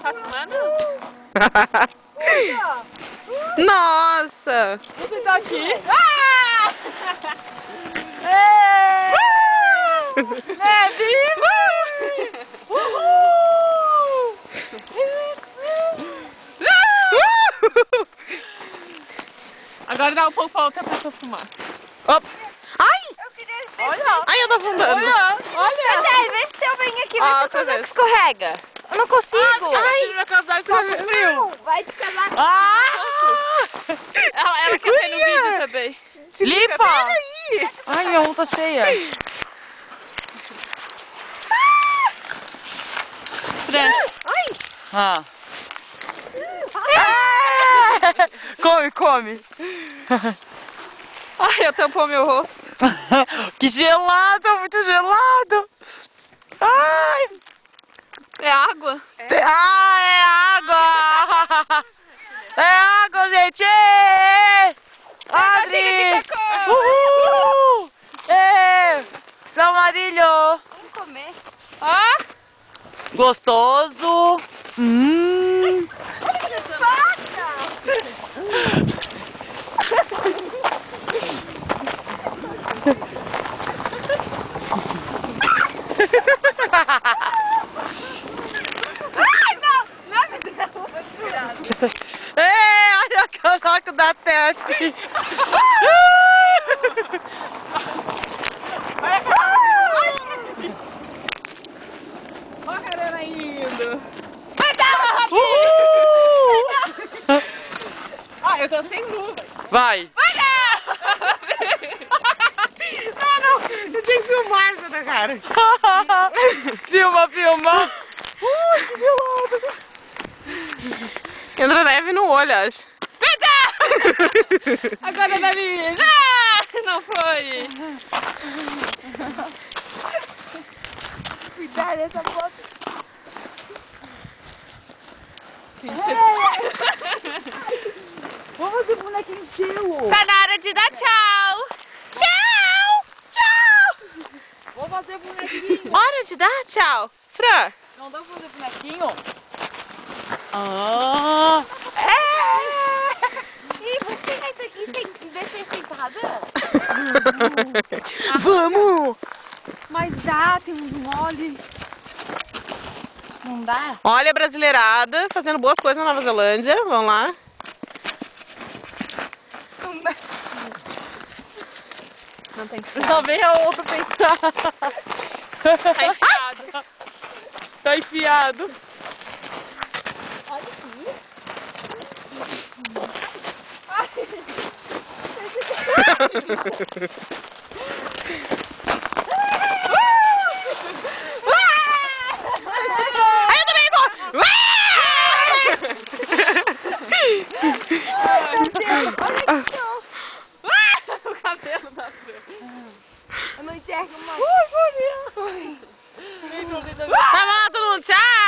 Tá filmando? Nossa! Você tá aqui? Neve! Agora dá um pouco pra outra pessoa fumar. Opa. Ai! Olha! Ai, eu tô afundando. Olha! Vê se eu venho aqui, Ah, vê se outra o casaco vez. escorrega. Eu não consigo. Ai! Meu casaco passa frio. Vai de casaco. Ela quer ser no vídeo também. Lipa! Peraí! Ai, minha mão tá cheia. Fran. Ah. Come, come. Ai, eu tampou meu rosto. Que gelado, muito gelado. Ai! É água? Ah, é água! É água, gente! Adri! Uhul! São Marilho! Vamos comer. Ah! Gostoso! Olha o casaco da Pepe! Olha a carona indo. Ah, eu tô sem luva. Vai! Não, eu tenho que filmar essa da cara. Filma, filma! Que gelado. Entra neve no olho, acho. Agora deve ir. Ah, não foi. Cuidado dessa foto. Vamos fazer bonequinho de gelo. Tá na hora de dar tchau. Tchau! Tchau! Vou fazer bonequinho. Hora de dar tchau! Fran! Não dá pra fazer bonequinho? Ah! Ih, vou pegar isso aqui sem descer sentada? Vamos! Mas dá, tem uns mole. Não dá? Olha a brasileirada fazendo boas coisas na Nova Zelândia. Vamos lá. Não tem que Lá vem a outra tentar. Tá enfiado. Tá enfiado. Olha aqui. Aí eu também vou! O cabelo da Fran. Eu não enxergo mais. Tá bom, todo mundo, tchau!